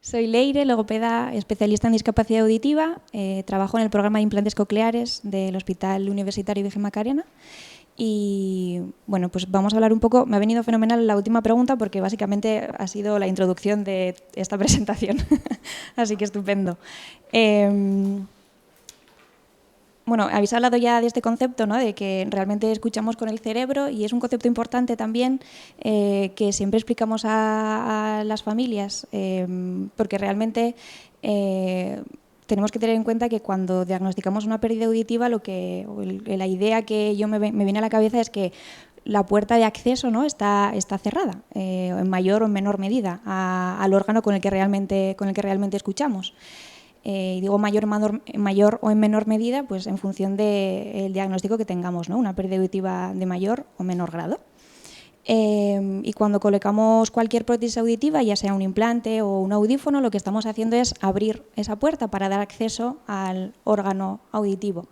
Soy Leire, logopeda especialista en discapacidad auditiva. Trabajo en el programa de implantes cocleares del Hospital Universitario Virgen Macarena. Y bueno, pues vamos a hablar un poco. Me ha venido fenomenal la última pregunta porque básicamente ha sido la introducción de esta presentación. Así que estupendo. Bueno, habéis hablado ya de este concepto, ¿no? De que realmente escuchamos con el cerebro, y es un concepto importante también que siempre explicamos a las familias, porque realmente tenemos que tener en cuenta que cuando diagnosticamos una pérdida auditiva, la idea que me viene a la cabeza es que la puerta de acceso, ¿no? está cerrada, en mayor o en menor medida, al órgano con el que realmente escuchamos. Y digo mayor o en menor medida, pues en función del diagnóstico que tengamos, ¿no? Una pérdida auditiva de mayor o menor grado. Y cuando colocamos cualquier prótesis auditiva, ya sea un implante o un audífono, lo que estamos haciendo es abrir esa puerta para dar acceso al órgano auditivo.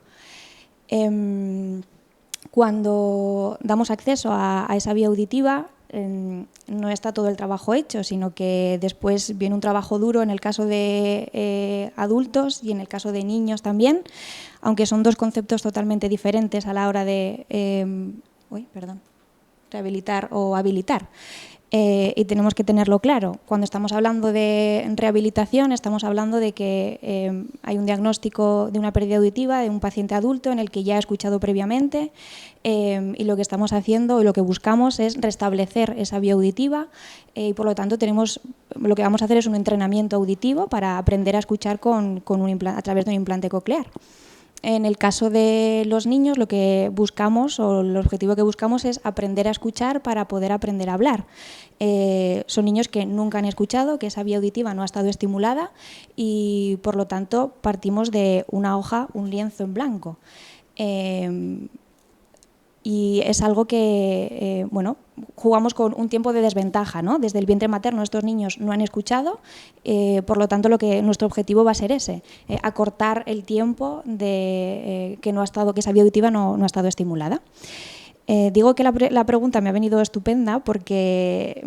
Cuando damos acceso a esa vía auditiva, no está todo el trabajo hecho, sino que después viene un trabajo duro en el caso de adultos y en el caso de niños también, aunque son dos conceptos totalmente diferentes a la hora de rehabilitar o habilitar. Y tenemos que tenerlo claro. Cuando estamos hablando de rehabilitación, estamos hablando de que hay un diagnóstico de una pérdida auditiva de un paciente adulto en el que ya ha escuchado previamente, y lo que estamos haciendo y lo que buscamos es restablecer esa vía auditiva, y por lo tanto lo que vamos a hacer es un entrenamiento auditivo para aprender a escuchar a través de un implante coclear. En el caso de los niños, lo que buscamos, o el objetivo que buscamos, es aprender a escuchar para poder aprender a hablar. Son niños que nunca han escuchado, que esa vía auditiva no ha estado estimulada, y por lo tanto partimos de una hoja, un lienzo en blanco. Y es algo que, jugamos con un tiempo de desventaja, ¿no? Desde el vientre materno estos niños no han escuchado, por lo tanto nuestro objetivo va a ser ese, acortar el tiempo de que esa vía auditiva no ha estado estimulada. Digo que la pregunta me ha venido estupenda porque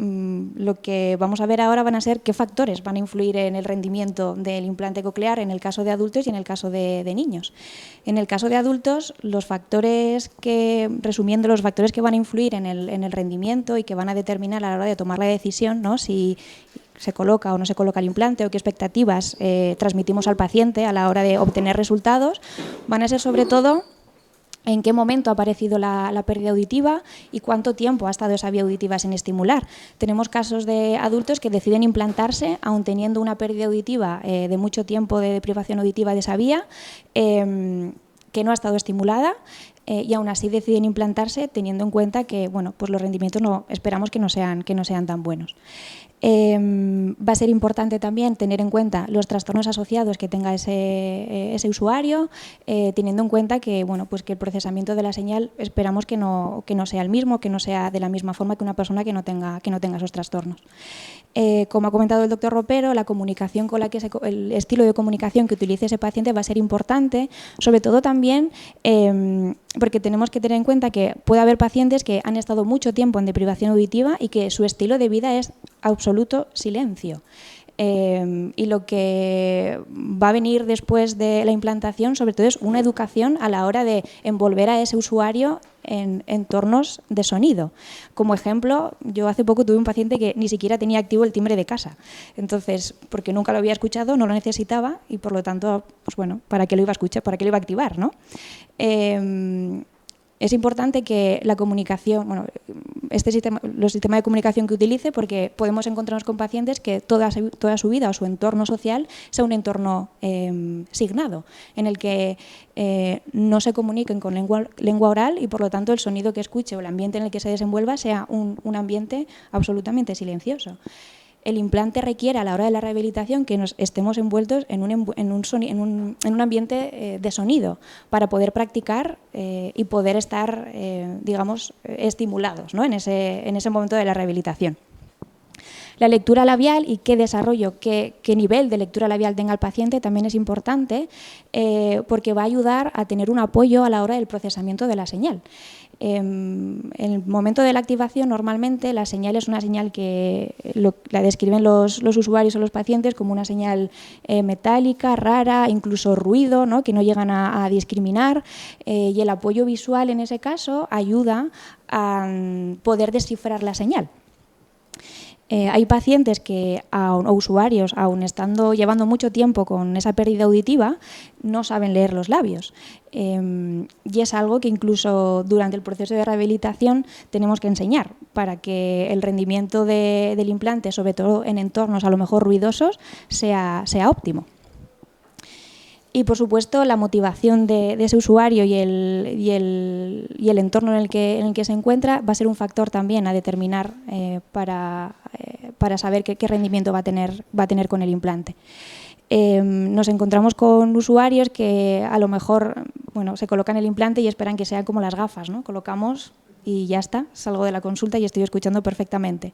lo que vamos a ver ahora van a ser qué factores van a influir en el rendimiento del implante coclear en el caso de adultos y en el caso de niños. En el caso de adultos, resumiendo, los factores que van a influir en el rendimiento y que van a determinar a la hora de tomar la decisión, ¿no? Si se coloca o no se coloca el implante, o qué expectativas transmitimos al paciente a la hora de obtener resultados, van a ser sobre todo en qué momento ha aparecido la pérdida auditiva y cuánto tiempo ha estado esa vía auditiva sin estimular. Tenemos casos de adultos que deciden implantarse aun teniendo una pérdida auditiva de mucho tiempo de deprivación auditiva de esa vía, que no ha estado estimulada, y aún así deciden implantarse teniendo en cuenta que pues los rendimientos esperamos que no sean tan buenos. Va a ser importante también tener en cuenta los trastornos asociados que tenga ese usuario, teniendo en cuenta que, pues que el procesamiento de la señal esperamos que no sea el mismo, que no sea de la misma forma que una persona que no tenga esos trastornos. Como ha comentado el doctor Ropero, la comunicación el estilo de comunicación que utilice ese paciente va a ser importante, sobre todo también porque tenemos que tener en cuenta que puede haber pacientes que han estado mucho tiempo en deprivación auditiva y que su estilo de vida es absoluto silencio. Y lo que va a venir después de la implantación, sobre todo, es una educación a la hora de envolver a ese usuario en entornos de sonido. Como ejemplo, yo hace poco tuve un paciente que ni siquiera tenía activo el timbre de casa. Entonces, porque nunca lo había escuchado, no lo necesitaba y, por lo tanto, ¿para qué lo iba a escuchar? ¿Para qué lo iba a activar, ¿no? Es importante que la comunicación, los sistemas de comunicación que utilice, porque podemos encontrarnos con pacientes que toda su vida o su entorno social sea un entorno signado, en el que no se comuniquen con lengua oral y, por lo tanto, el sonido que escuche o el ambiente en el que se desenvuelva sea un ambiente absolutamente silencioso. El implante requiere, a la hora de la rehabilitación, que nos estemos envueltos en un ambiente de sonido para poder practicar y poder estar, estimulados, ¿no? en ese momento de la rehabilitación. La lectura labial y qué desarrollo, qué nivel de lectura labial tenga el paciente también es importante, porque va a ayudar a tener un apoyo a la hora del procesamiento de la señal. En el momento de la activación, normalmente la señal es una señal que la describen los usuarios o los pacientes como una señal metálica, rara, incluso ruido, ¿no? Que no llegan a discriminar, y el apoyo visual en ese caso ayuda a poder descifrar la señal. Hay pacientes o usuarios, aun llevando mucho tiempo con esa pérdida auditiva, no saben leer los labios. Y es algo que incluso durante el proceso de rehabilitación tenemos que enseñar para que el rendimiento del implante, sobre todo en entornos a lo mejor ruidosos, sea óptimo. Y, por supuesto, la motivación de ese usuario y el entorno en el que se encuentra va a ser un factor también a determinar para saber qué rendimiento va a tener con el implante. Nos encontramos con usuarios que a lo mejor se colocan el implante y esperan que sea como las gafas, ¿no? Colocamos y ya está, salgo de la consulta y estoy escuchando perfectamente.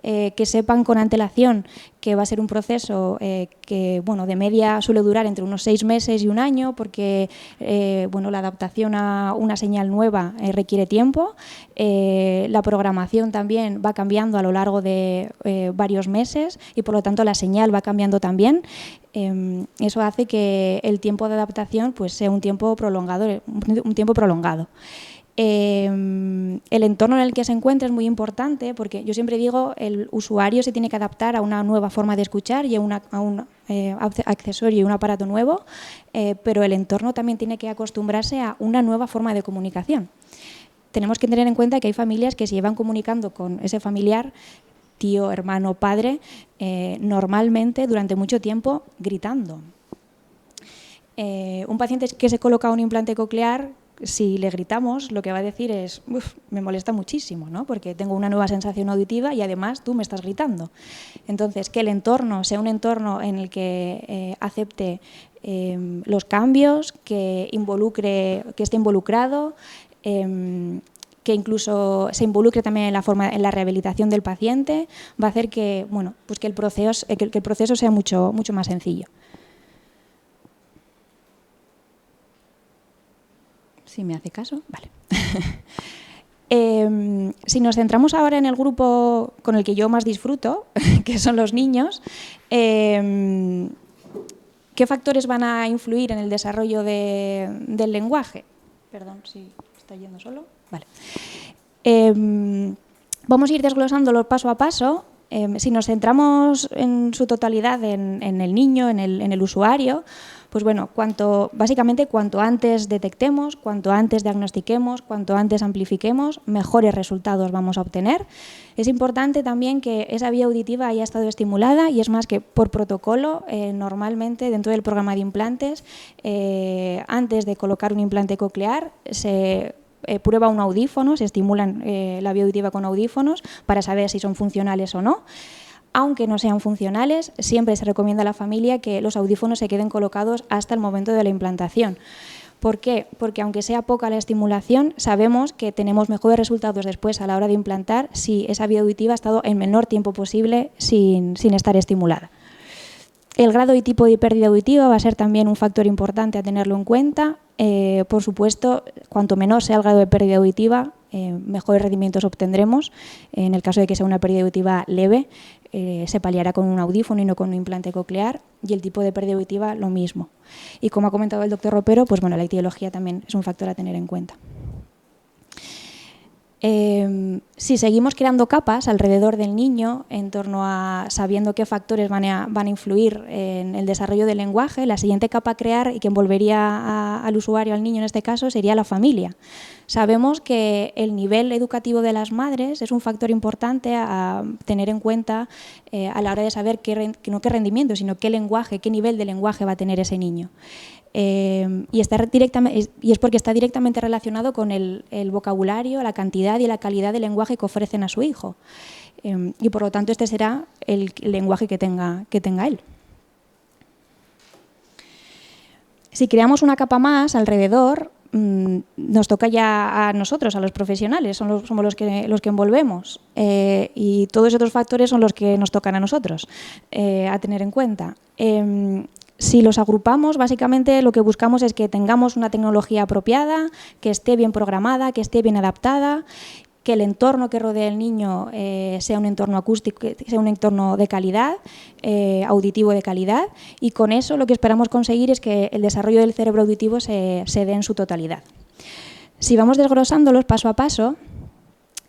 Que sepan con antelación que va a ser un proceso que de media suele durar entre unos 6 meses y un año, porque la adaptación a una señal nueva requiere tiempo. La programación también va cambiando a lo largo de varios meses y, por lo tanto, la señal va cambiando también. Eso hace que el tiempo de adaptación pues, sea un tiempo prolongado. El entorno en el que se encuentra es muy importante, porque yo siempre digo el usuario se tiene que adaptar a una nueva forma de escuchar y a un accesorio y un aparato nuevo, pero el entorno también tiene que acostumbrarse a una nueva forma de comunicación. Tenemos que tener en cuenta que hay familias que se llevan comunicando con ese familiar, tío, hermano, padre, normalmente durante mucho tiempo gritando. Un paciente que se coloca un implante coclear, si le gritamos, lo que va a decir es me molesta muchísimo, ¿no? Porque tengo una nueva sensación auditiva y además tú me estás gritando. Entonces, que el entorno sea un entorno en el que acepte los cambios, que esté involucrado, que incluso se involucre también en la rehabilitación del paciente, va a hacer que el proceso sea mucho más sencillo. Si me hace caso, vale. Si nos centramos ahora en el grupo con el que yo más disfruto, que son los niños, ¿qué factores van a influir en el desarrollo del lenguaje? Perdón, si está yendo solo. Vale. Vamos a ir desglosándolo paso a paso. Si nos centramos en su totalidad en el niño, en el usuario, pues básicamente cuanto antes detectemos, cuanto antes diagnostiquemos, cuanto antes amplifiquemos, mejores resultados vamos a obtener. Es importante también que esa vía auditiva haya estado estimulada, y es más que por protocolo, normalmente dentro del programa de implantes, antes de colocar un implante coclear, se prueba un audífono, se estimulan la vía auditiva con audífonos para saber si son funcionales o no. Aunque no sean funcionales, siempre se recomienda a la familia que los audífonos se queden colocados hasta el momento de la implantación. ¿Por qué? Porque aunque sea poca la estimulación, sabemos que tenemos mejores resultados después a la hora de implantar si esa vía auditiva ha estado el menor tiempo posible sin estar estimulada. El grado y tipo de pérdida auditiva va a ser también un factor importante a tenerlo en cuenta. Por supuesto, cuanto menor sea el grado de pérdida auditiva, mejores rendimientos obtendremos. En el caso de que sea una pérdida auditiva leve, se paliará con un audífono y no con un implante coclear, y el tipo de pérdida auditiva lo mismo. Y como ha comentado el doctor Ropero, pues la etiología también es un factor a tener en cuenta. Si seguimos creando capas alrededor del niño, en torno a sabiendo qué factores van a influir en el desarrollo del lenguaje, la siguiente capa a crear, y que envolvería al usuario, al niño en este caso, sería la familia. Sabemos que el nivel educativo de las madres es un factor importante a tener en cuenta a la hora de saber no qué rendimiento, sino qué lenguaje, qué nivel de lenguaje va a tener ese niño. Y es porque está directamente relacionado con el vocabulario, la cantidad y la calidad de lenguaje que ofrecen a su hijo. Y por lo tanto este será el lenguaje que tenga él. Si creamos una capa más alrededor, nos toca ya a nosotros, a los profesionales, somos los que envolvemos, y todos esos factores son los que nos tocan a nosotros a tener en cuenta. Si los agrupamos, básicamente lo que buscamos es que tengamos una tecnología apropiada, que esté bien programada, que esté bien adaptada, que el entorno que rodea al niño sea un entorno acústico, sea un entorno de calidad, auditivo de calidad, y con eso lo que esperamos conseguir es que el desarrollo del cerebro auditivo se dé en su totalidad. Si vamos desglosándolos paso a paso,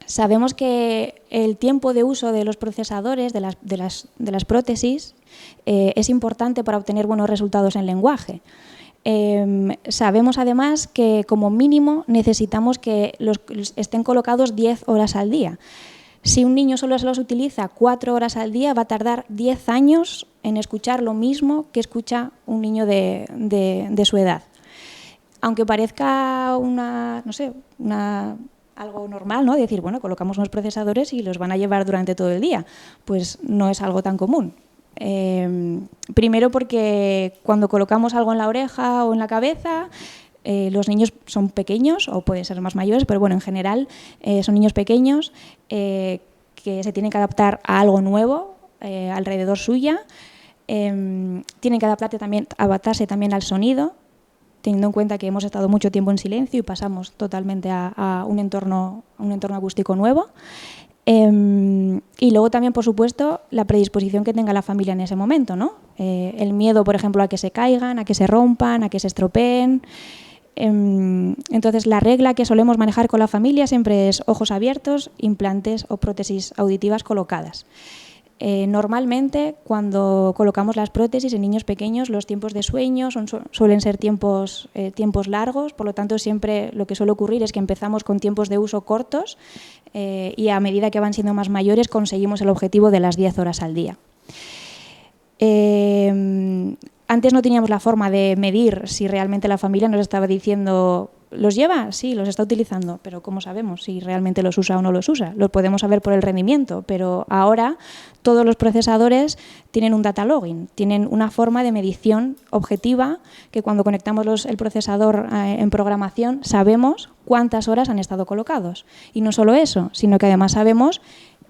sabemos que el tiempo de uso de los procesadores, de las prótesis, es importante para obtener buenos resultados en lenguaje. Sabemos además que como mínimo necesitamos que estén colocados 10 horas al día. Si un niño solo se los utiliza 4 horas al día, va a tardar 10 años en escuchar lo mismo que escucha un niño de su edad. Aunque parezca algo normal, ¿no? Decir, bueno, colocamos unos procesadores y los van a llevar durante todo el día. Pues no es algo tan común. Primero porque cuando colocamos algo en la oreja o en la cabeza, los niños son pequeños, o pueden ser más mayores, pero bueno, en general son niños pequeños que se tienen que adaptar a algo nuevo alrededor suya, tienen que adaptarse también al sonido, teniendo en cuenta que hemos estado mucho tiempo en silencio y pasamos totalmente a un entorno acústico nuevo. Y luego también, por supuesto, la predisposición que tenga la familia en ese momento, ¿no? El miedo, por ejemplo, a que se caigan, a que se rompan, a que se estropeen. Entonces, la regla que solemos manejar con la familia siempre es ojos abiertos, implantes o prótesis auditivas colocadas. Normalmente, cuando colocamos las prótesis en niños pequeños, los tiempos de sueño suelen ser tiempos largos, por lo tanto, siempre lo que suele ocurrir es que empezamos con tiempos de uso cortos y a medida que van siendo más mayores conseguimos el objetivo de las 10 horas al día. Antes no teníamos la forma de medir si realmente la familia nos estaba diciendo ¿los lleva? Sí, los está utilizando, pero ¿cómo sabemos si realmente los usa o no los usa? Lo podemos saber por el rendimiento, pero ahora todos los procesadores tienen un data logging, tienen una forma de medición objetiva que cuando conectamos el procesador en programación sabemos cuántas horas han estado colocados. Y no solo eso, sino que además sabemos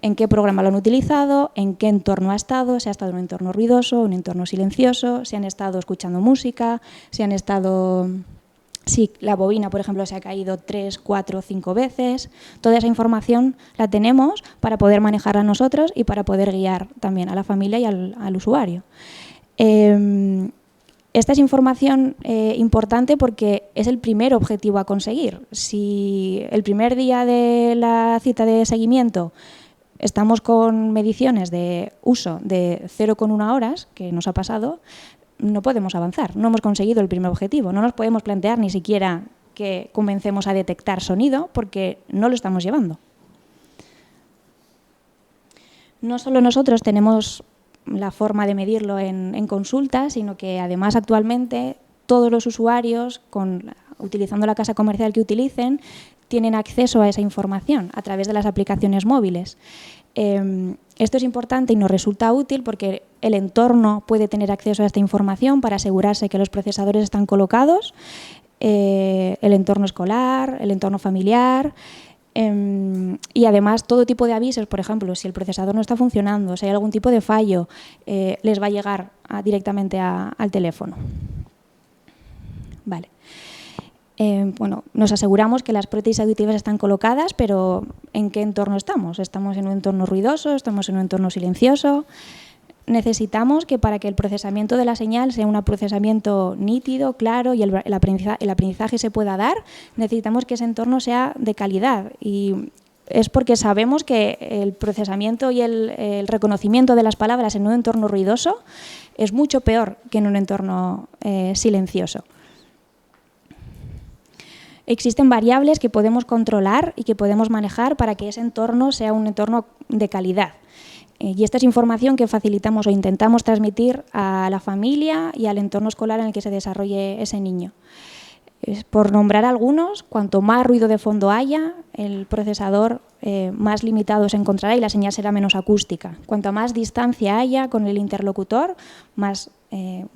en qué programa lo han utilizado, en qué entorno ha estado, si ha estado en un entorno ruidoso, un entorno silencioso, si han estado escuchando música, si la bobina, por ejemplo, se ha caído 3, 4, 5 veces. Toda esa información la tenemos para poder manejarla nosotros y para poder guiar también a la familia y al usuario. Esta es información importante porque es el primer objetivo a conseguir. Si el primer día de la cita de seguimiento estamos con mediciones de uso de 0,1 horas, que nos ha pasado, no podemos avanzar, no hemos conseguido el primer objetivo, no nos podemos plantear ni siquiera que comencemos a detectar sonido porque no lo estamos llevando. No solo nosotros tenemos la forma de medirlo en consulta, sino que además actualmente todos los usuarios, utilizando la casa comercial que utilicen, tienen acceso a esa información a través de las aplicaciones móviles. Esto es importante y nos resulta útil porque el entorno puede tener acceso a esta información para asegurarse que los procesadores están colocados, el entorno escolar, el entorno familiar, y además todo tipo de avisos, por ejemplo, si el procesador no está funcionando, si hay algún tipo de fallo, les va a llegar directamente al teléfono. Vale. Bueno, nos aseguramos que las prótesis auditivas están colocadas, pero ¿en qué entorno estamos? ¿Estamos en un entorno ruidoso? ¿Estamos en un entorno silencioso? Necesitamos que para que el procesamiento de la señal sea un procesamiento nítido, claro y el aprendizaje se pueda dar, necesitamos que ese entorno sea de calidad. Y es porque sabemos que el procesamiento y el reconocimiento de las palabras en un entorno ruidoso es mucho peor que en un entorno silencioso. Existen variables que podemos controlar y que podemos manejar para que ese entorno sea un entorno de calidad. Y esta es información que facilitamos o intentamos transmitir a la familia y al entorno escolar en el que se desarrolle ese niño. Por nombrar algunos, cuanto más ruido de fondo haya, el procesador más limitado se encontrará y la señal será menos acústica. Cuanto más distancia haya con el interlocutor,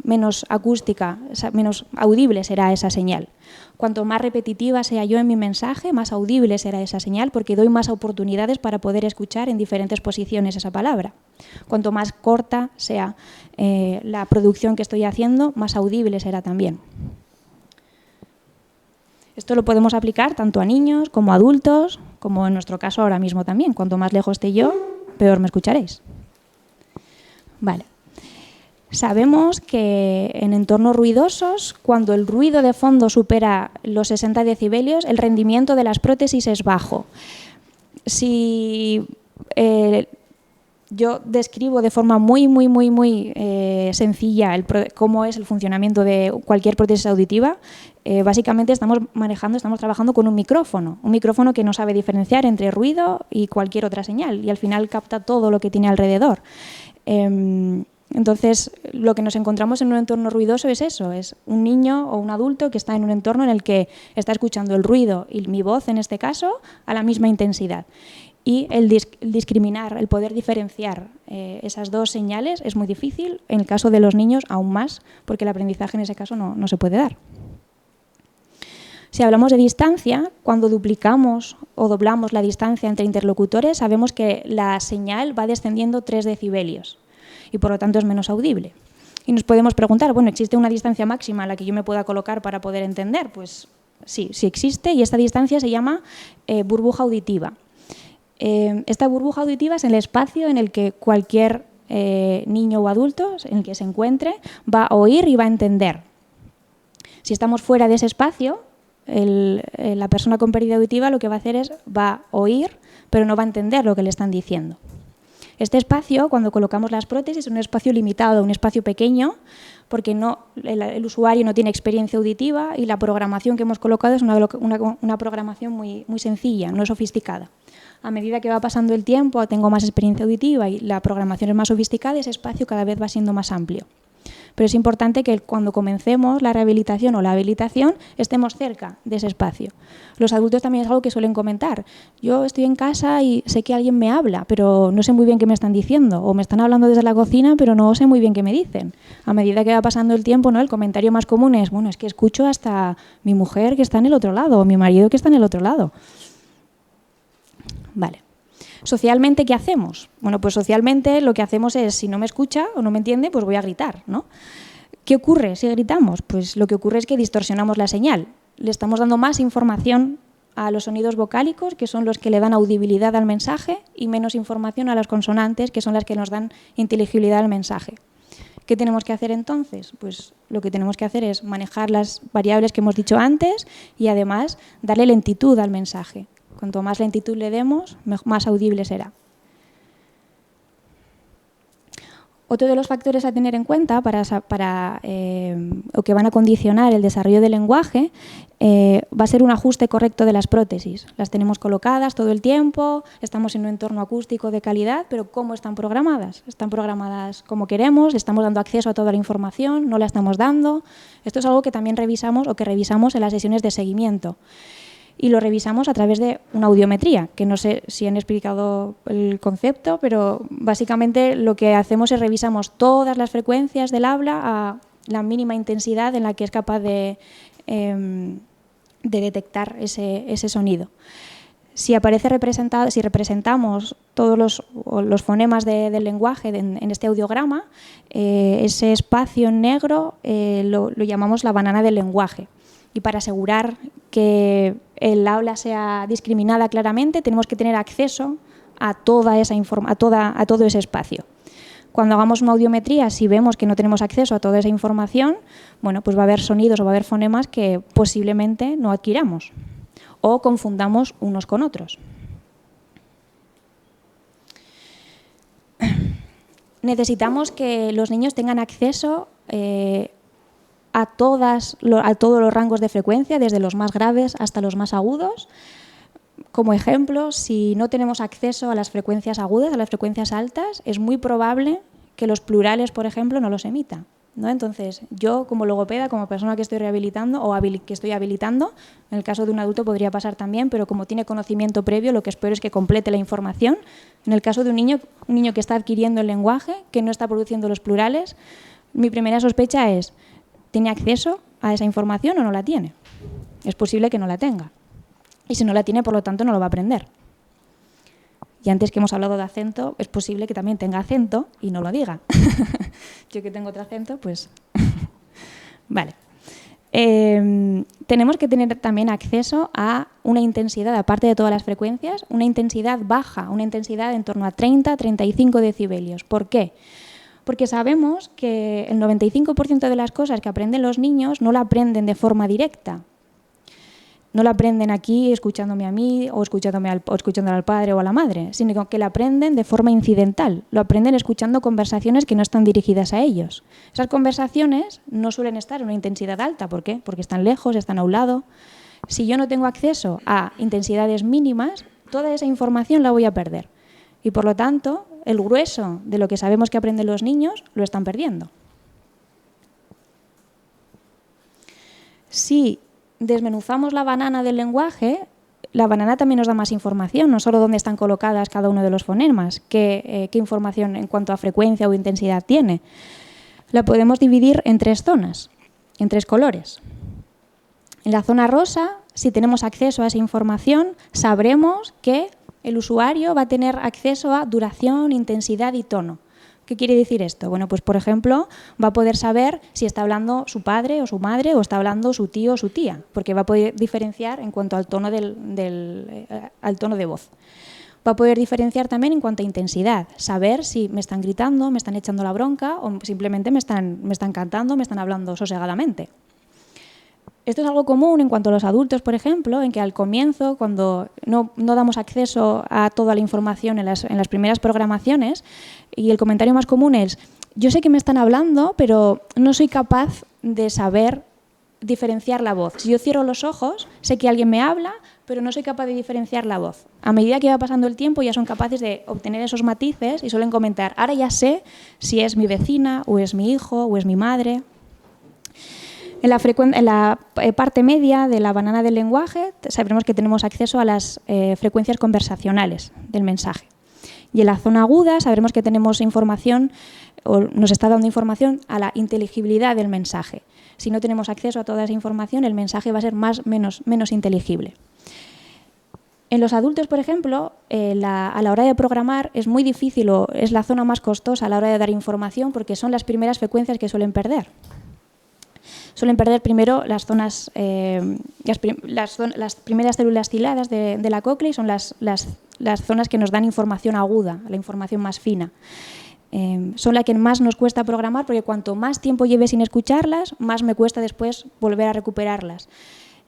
menos acústica, menos audible será esa señal. Cuanto más repetitiva sea yo en mi mensaje, más audible será esa señal porque doy más oportunidades para poder escuchar en diferentes posiciones esa palabra. Cuanto más corta sea la producción que estoy haciendo, más audible será también. Esto lo podemos aplicar tanto a niños como a adultos, como en nuestro caso ahora mismo también. Cuanto más lejos esté yo, peor me escucharéis. Vale. Sabemos que en entornos ruidosos, cuando el ruido de fondo supera los 60 decibelios, el rendimiento de las prótesis es bajo. Si yo describo de forma muy sencilla cómo es el funcionamiento de cualquier prótesis auditiva, básicamente estamos trabajando con un micrófono que no sabe diferenciar entre ruido y cualquier otra señal y al final capta todo lo que tiene alrededor. Entonces, lo que nos encontramos en un entorno ruidoso es eso, es un niño o un adulto que está en un entorno en el que está escuchando el ruido y mi voz, en este caso, a la misma intensidad. Y el discriminar, el poder diferenciar esas dos señales es muy difícil, en el caso de los niños aún más, porque el aprendizaje en ese caso no se puede dar. Si hablamos de distancia, cuando duplicamos o doblamos la distancia entre interlocutores, sabemos que la señal va descendiendo 3 decibelios y por lo tanto es menos audible. Y nos podemos preguntar, bueno, ¿existe una distancia máxima a la que yo me pueda colocar para poder entender? Pues sí existe y esta distancia se llama burbuja auditiva. Esta burbuja auditiva es el espacio en el que cualquier niño o adulto en el que se encuentre va a oír y va a entender. Si estamos fuera de ese espacio, la persona con pérdida auditiva lo que va a hacer es va a oír, pero no va a entender lo que le están diciendo. Este espacio, cuando colocamos las prótesis, es un espacio limitado, un espacio pequeño, porque el usuario no tiene experiencia auditiva y la programación que hemos colocado es una programación muy sencilla, no sofisticada. A medida que va pasando el tiempo, tengo más experiencia auditiva y la programación es más sofisticada, ese espacio cada vez va siendo más amplio. Pero es importante que cuando comencemos la rehabilitación o la habilitación estemos cerca de ese espacio. Los adultos también es algo que suelen comentar. Yo estoy en casa y sé que alguien me habla, pero no sé muy bien qué me están diciendo. O me están hablando desde la cocina, pero no sé muy bien qué me dicen. A medida que va pasando el tiempo, ¿no? El comentario más común es, bueno, es que escucho hasta mi mujer que está en el otro lado o mi marido que está en el otro lado. Vale. Socialmente, ¿qué hacemos? Bueno, pues socialmente lo que hacemos es, si no me escucha o no me entiende, pues voy a gritar, ¿no? ¿Qué ocurre si gritamos? Pues lo que ocurre es que distorsionamos la señal. Le estamos dando más información a los sonidos vocálicos, que son los que le dan audibilidad al mensaje, y menos información a las consonantes, que son las que nos dan inteligibilidad al mensaje. ¿Qué tenemos que hacer entonces? Pues lo que tenemos que hacer es manejar las variables que hemos dicho antes y además darle lentitud al mensaje. Cuanto más lentitud le demos, más audible será. Otro de los factores a tener en cuenta o que van a condicionar el desarrollo del lenguaje va a ser un ajuste correcto de las prótesis. Las tenemos colocadas todo el tiempo, estamos en un entorno acústico de calidad, pero ¿cómo están programadas? Están programadas como queremos, le estamos dando acceso a toda la información, no la estamos dando. Esto es algo que también revisamos en las sesiones de seguimiento. Y lo revisamos a través de una audiometría, que no sé si han explicado el concepto, pero básicamente lo que hacemos es revisamos todas las frecuencias del habla a la mínima intensidad en la que es capaz de detectar ese sonido. Si representamos todos los fonemas del lenguaje en este audiograma, ese espacio en negro lo llamamos la banana del lenguaje. Y para asegurar que el habla sea discriminada claramente, tenemos que tener acceso a toda esa a todo ese espacio. Cuando hagamos una audiometría, si vemos que no tenemos acceso a toda esa información, bueno, pues va a haber sonidos o va a haber fonemas que posiblemente no adquiramos o confundamos unos con otros. Necesitamos que los niños tengan acceso a todos los rangos de frecuencia, desde los más graves hasta los más agudos. Como ejemplo, si no tenemos acceso a las frecuencias agudas, a las frecuencias altas, es muy probable que los plurales, por ejemplo, no los emita. ¿no? Entonces, yo como logopeda, como persona que estoy rehabilitando o que estoy habilitando, en el caso de un adulto podría pasar también, pero como tiene conocimiento previo, lo que espero es que complete la información. En el caso de un niño que está adquiriendo el lenguaje, que no está produciendo los plurales, mi primera sospecha es, ¿tiene acceso a esa información o no la tiene? Es posible que no la tenga. Y si no la tiene, por lo tanto, no lo va a aprender. Y antes que hemos hablado de acento, es posible que también tenga acento y no lo diga. Yo que tengo otro acento, pues... Vale. Tenemos que tener también acceso a una intensidad, aparte de todas las frecuencias, una intensidad baja, una intensidad en torno a 30-35 decibelios. ¿Por qué? Porque sabemos que el 95% de las cosas que aprenden los niños no la aprenden de forma directa. No la aprenden aquí escuchándome a mí o escuchándole al padre o a la madre, sino que la aprenden de forma incidental. Lo aprenden escuchando conversaciones que no están dirigidas a ellos. Esas conversaciones no suelen estar en una intensidad alta. ¿Por qué? Porque están lejos, están a un lado. Si yo no tengo acceso a intensidades mínimas, toda esa información la voy a perder. Y por lo tanto, el grueso de lo que sabemos que aprenden los niños lo están perdiendo. Si desmenuzamos la banana del lenguaje, la banana también nos da más información, no solo dónde están colocadas cada uno de los fonemas, qué información en cuanto a frecuencia o intensidad tiene. La podemos dividir en 3 zonas, en 3 colores. En la zona rosa, si tenemos acceso a esa información, sabremos que el usuario va a tener acceso a duración, intensidad y tono. ¿Qué quiere decir esto? Bueno, pues por ejemplo, va a poder saber si está hablando su padre o su madre o está hablando su tío o su tía, porque va a poder diferenciar en cuanto al tono, al tono de voz. Va a poder diferenciar también en cuanto a intensidad, saber si me están gritando, me están echando la bronca o simplemente me están cantando, me están hablando sosegadamente. Esto es algo común en cuanto a los adultos, por ejemplo, en que al comienzo, cuando no damos acceso a toda la información en las primeras programaciones, y el comentario más común es, yo sé que me están hablando, pero no soy capaz de saber diferenciar la voz. Si yo cierro los ojos, sé que alguien me habla, pero no soy capaz de diferenciar la voz. A medida que va pasando el tiempo, ya son capaces de obtener esos matices y suelen comentar, ahora ya sé si es mi vecina, o es mi hijo, o es mi madre. En la parte media de la banana del lenguaje sabremos que tenemos acceso a las frecuencias conversacionales del mensaje. Y en la zona aguda sabremos que tenemos información, o nos está dando información a la inteligibilidad del mensaje. Si no tenemos acceso a toda esa información, el mensaje va a ser menos inteligible. En los adultos, por ejemplo, a la hora de programar es muy difícil o es la zona más costosa a la hora de dar información porque son las primeras frecuencias que suelen perder. Suelen perder primero las zonas, las primeras células ciladas de la cóclea y son las zonas que nos dan información aguda, la información más fina. Son las que más nos cuesta programar porque cuanto más tiempo lleve sin escucharlas, más me cuesta después volver a recuperarlas.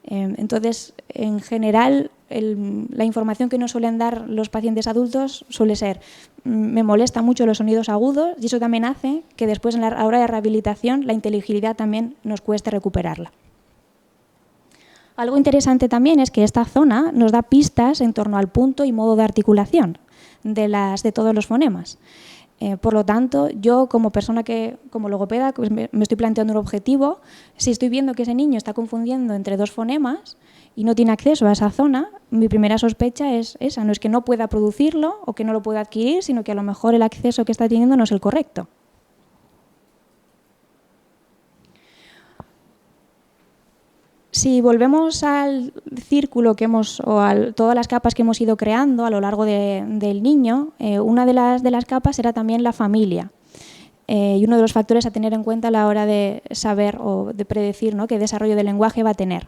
Entonces, en general, la información que nos suelen dar los pacientes adultos suele ser, me molesta mucho los sonidos agudos y eso también hace que después en la hora de rehabilitación la inteligibilidad también nos cueste recuperarla. Algo interesante también es que esta zona nos da pistas en torno al punto y modo de articulación de todos los fonemas. Por lo tanto, yo como persona como logopeda, pues me estoy planteando un objetivo. Si estoy viendo que ese niño está confundiendo entre 2 fonemas y no tiene acceso a esa zona, mi primera sospecha es esa. No es que no pueda producirlo o que no lo pueda adquirir, sino que a lo mejor el acceso que está teniendo no es el correcto. Si volvemos al círculo o a todas las capas que hemos ido creando a lo largo del niño, una de las capas era también la familia. Y uno de los factores a tener en cuenta a la hora de saber o de predecir, ¿no?, qué desarrollo del lenguaje va a tener.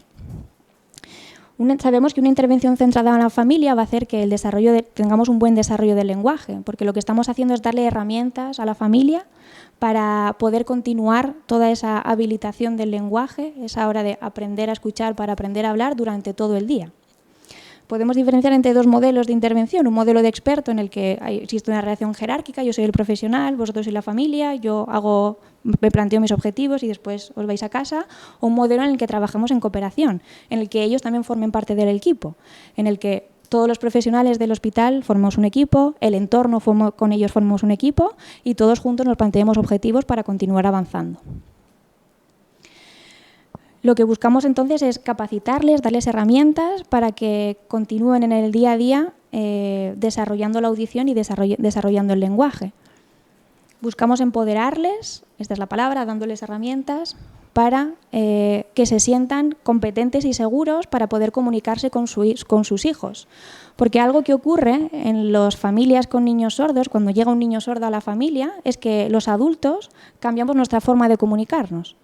Sabemos que una intervención centrada en la familia va a hacer que tengamos un buen desarrollo del lenguaje, porque lo que estamos haciendo es darle herramientas a la familia para poder continuar toda esa habilitación del lenguaje, esa hora de aprender a escuchar para aprender a hablar durante todo el día. Podemos diferenciar entre 2 modelos de intervención, un modelo de experto en el que existe una relación jerárquica, yo soy el profesional, vosotros sois la familia, me planteo mis objetivos y después os vais a casa, o un modelo en el que trabajamos en cooperación, en el que ellos también formen parte del equipo, en el que todos los profesionales del hospital formamos un equipo, el entorno con ellos formamos un equipo y todos juntos nos planteemos objetivos para continuar avanzando. Lo que buscamos entonces es capacitarles, darles herramientas para que continúen en el día a día desarrollando la audición y desarrollando el lenguaje. Buscamos empoderarles, esta es la palabra, dándoles herramientas para que se sientan competentes y seguros para poder comunicarse con sus hijos. Porque algo que ocurre en las familias con niños sordos, cuando llega un niño sordo a la familia, es que los adultos cambiamos nuestra forma de comunicarnos.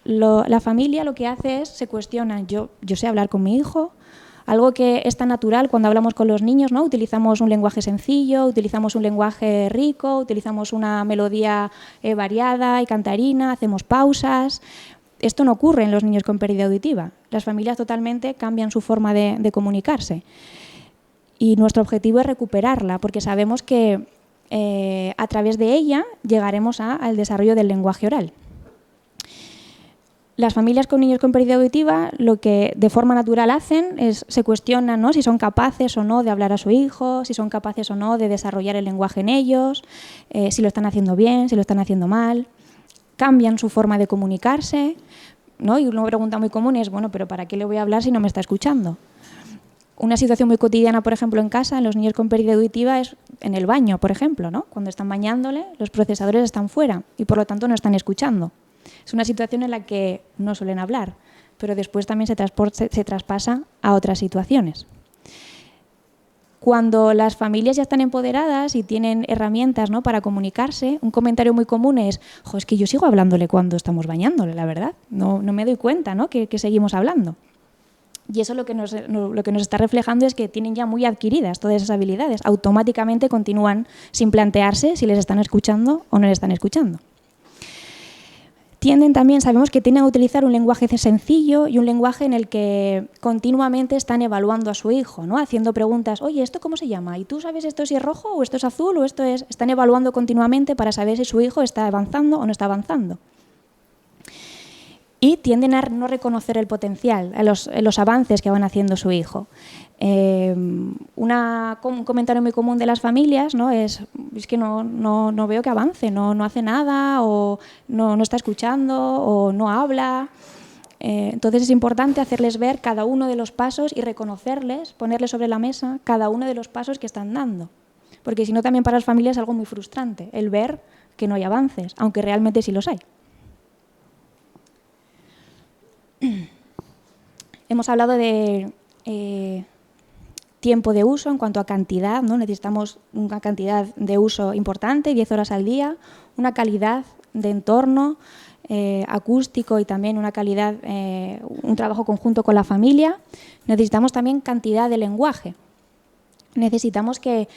La familia lo que hace es, se cuestiona, yo sé hablar con mi hijo, algo que es tan natural cuando hablamos con los niños, ¿no? Utilizamos un lenguaje sencillo, utilizamos un lenguaje rico, utilizamos una melodía variada y cantarina, hacemos pausas. Esto no ocurre en los niños con pérdida auditiva. Las familias totalmente cambian su forma de comunicarse. Y nuestro objetivo es recuperarla, porque sabemos que a través de ella llegaremos al desarrollo del lenguaje oral. Las familias con niños con pérdida auditiva lo que de forma natural hacen es se cuestionan, ¿no?, si son capaces o no de hablar a su hijo, si son capaces o no de desarrollar el lenguaje en ellos, si lo están haciendo bien, si lo están haciendo mal. Cambian su forma de comunicarse, ¿no? Y una pregunta muy común es, bueno, ¿pero para qué le voy a hablar si no me está escuchando? Una situación muy cotidiana, por ejemplo, en casa, en los niños con pérdida auditiva, es en el baño, por ejemplo, ¿no? Cuando están bañándole, los procesadores están fuera y por lo tanto no están escuchando. Es una situación en la que no suelen hablar, pero después también se traspasa a otras situaciones. Cuando las familias ya están empoderadas y tienen herramientas, ¿no?, para comunicarse, un comentario muy común es: jo, es que yo sigo hablándole cuando estamos bañándole, la verdad. No me doy cuenta, ¿no?, que seguimos hablando. Y eso lo que nos está reflejando es que tienen ya muy adquiridas todas esas habilidades. Automáticamente continúan sin plantearse si les están escuchando o no les están escuchando. Sabemos que tienden a utilizar un lenguaje sencillo y un lenguaje en el que continuamente están evaluando a su hijo, ¿no?, haciendo preguntas: oye, ¿esto cómo se llama? ¿Y tú sabes esto si es rojo o esto es azul o esto es...? Están evaluando continuamente para saber si su hijo está avanzando o no está avanzando. Y tienden a no reconocer el potencial, los avances que van haciendo su hijo. Un comentario muy común de las familias, ¿no?, es que no veo que avance, no hace nada, o no está escuchando, o no habla. Entonces es importante hacerles ver cada uno de los pasos y reconocerles, ponerles sobre la mesa cada uno de los pasos que están dando. Porque si no, también para las familias es algo muy frustrante el ver que no hay avances, aunque realmente sí los hay. Hemos hablado de tiempo de uso en cuanto a cantidad, ¿no? Necesitamos una cantidad de uso importante, 10 horas al día, una calidad de entorno acústico y también una calidad, un trabajo conjunto con la familia. Necesitamos también cantidad de lenguaje. Necesitamos que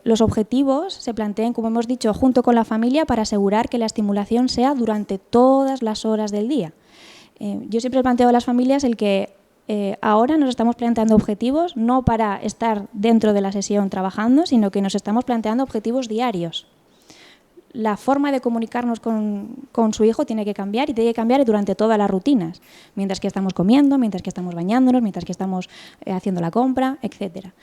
los objetivos se planteen, como hemos dicho, junto con la familia para asegurar que la estimulación sea durante todas las horas del día. Yo siempre planteo a las familias el que ahora nos estamos planteando objetivos no para estar dentro de la sesión trabajando, sino que nos estamos planteando objetivos diarios. La forma de comunicarnos con su hijo tiene que cambiar y tiene que cambiar durante todas las rutinas, mientras que estamos comiendo, mientras que estamos bañándonos, mientras que estamos haciendo la compra, etcétera.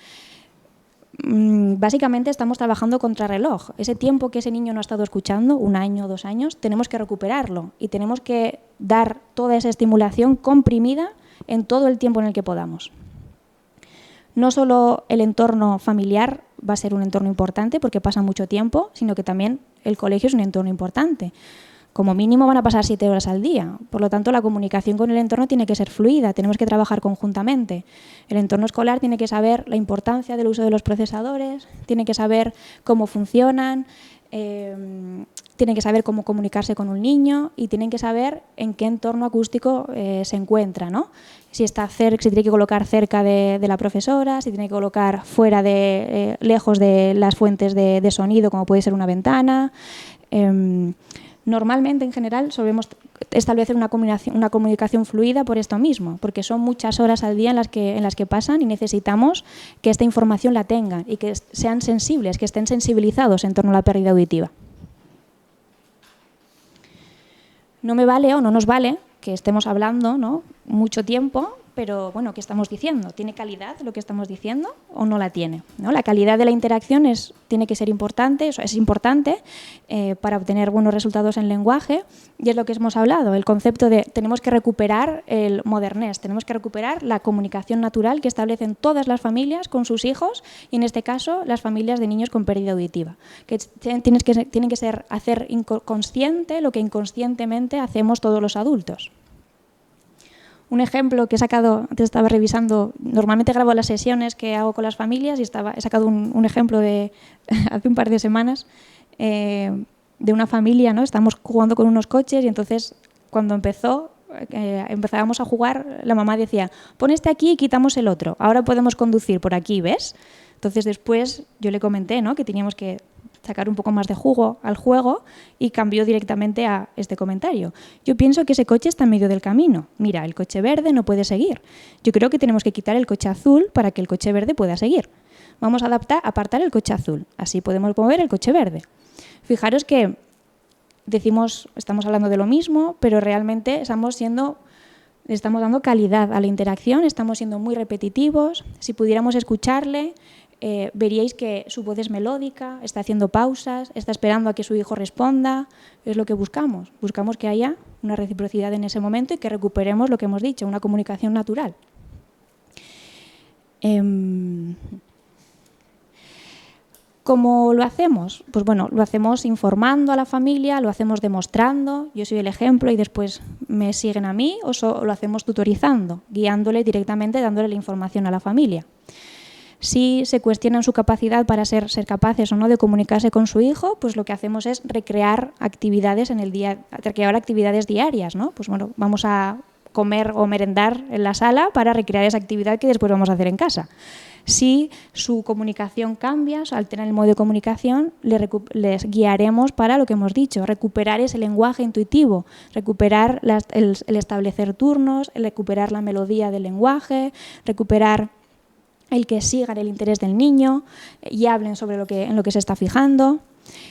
Básicamente estamos trabajando contra reloj. Ese tiempo que ese niño no ha estado escuchando, 1 año, 2 años, tenemos que recuperarlo y tenemos que dar toda esa estimulación comprimida en todo el tiempo en el que podamos. No solo el entorno familiar va a ser un entorno importante porque pasa mucho tiempo, sino que también el colegio es un entorno importante. Como mínimo van a pasar 7 horas al día. Por lo tanto, la comunicación con el entorno tiene que ser fluida, tenemos que trabajar conjuntamente. El entorno escolar tiene que saber la importancia del uso de los procesadores, tiene que saber cómo funcionan, tienen que saber cómo comunicarse con un niño y tienen que saber en qué entorno acústico se encuentra, ¿no? Si tiene que colocar cerca de la profesora, si tiene que colocar fuera lejos de las fuentes de sonido, como puede ser una ventana. Normalmente, en general, solemos establecer una comunicación fluida por esto mismo, porque son muchas horas al día en las que pasan y necesitamos que esta información la tengan y que sean sensibles, que estén sensibilizados en torno a la pérdida auditiva. No me vale o no nos vale que estemos hablando, ¿no?, mucho tiempo, pero bueno, ¿qué estamos diciendo? ¿Tiene calidad lo que estamos diciendo o no la tiene? ¿No? La calidad de la interacción tiene que ser importante, es importante para obtener buenos resultados en lenguaje, y es lo que hemos hablado, el concepto de tenemos que recuperar el modernés, tenemos que recuperar la comunicación natural que establecen todas las familias con sus hijos, y en este caso las familias de niños con pérdida auditiva, que tienen que ser hacer consciente lo que inconscientemente hacemos todos los adultos. Un ejemplo que he sacado, antes estaba revisando, normalmente grabo las sesiones que hago con las familias y he sacado un ejemplo de hace un par de semanas de una familia, ¿no? Estamos jugando con unos coches y entonces cuando empezábamos a jugar, la mamá decía, pon este aquí y quitamos el otro, ahora podemos conducir por aquí, ¿ves? Entonces después yo le comenté, ¿no?, que teníamos que sacar un poco más de jugo al juego y cambió directamente a este comentario. Yo pienso que ese coche está en medio del camino. Mira, el coche verde no puede seguir. Yo creo que tenemos que quitar el coche azul para que el coche verde pueda seguir. Vamos a apartar el coche azul. Así podemos mover el coche verde. Fijaros que estamos hablando de lo mismo, pero realmente estamos dando calidad a la interacción, estamos siendo muy repetitivos. Si pudiéramos escucharle, veríais que su voz es melódica, está haciendo pausas, está esperando a que su hijo responda. Es lo que buscamos. Buscamos que haya una reciprocidad en ese momento y que recuperemos lo que hemos dicho, una comunicación natural. ¿Cómo lo hacemos? Pues bueno, lo hacemos informando a la familia, lo hacemos demostrando, yo soy el ejemplo y después me siguen a mí, o lo hacemos tutorizando, guiándole directamente, dándole la información a la familia. Si se cuestionan su capacidad para ser capaces o no de comunicarse con su hijo, pues lo que hacemos es recrear actividades actividades diarias, ¿no? Pues bueno, vamos a comer o merendar en la sala para recrear esa actividad que después vamos a hacer en casa. Si su comunicación cambia, altera el modo de comunicación, les guiaremos para lo que hemos dicho, recuperar ese lenguaje intuitivo, recuperar el establecer turnos, recuperar la melodía del lenguaje, recuperar el que sigan el interés del niño y hablen sobre en lo que se está fijando.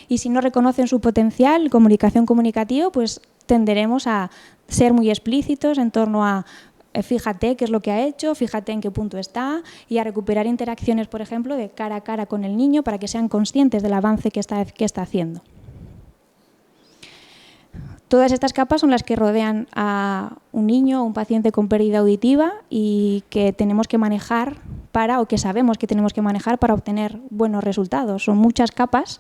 Y si no reconocen su potencial, comunicación comunicativa, pues tenderemos a ser muy explícitos en torno a fíjate qué es lo que ha hecho, fíjate en qué punto está, y a recuperar interacciones, por ejemplo, de cara a cara con el niño para que sean conscientes del avance que está haciendo. Todas estas capas son las que rodean a un niño o un paciente con pérdida auditiva y que tenemos que manejar o que sabemos que tenemos que manejar para obtener buenos resultados. Son muchas capas,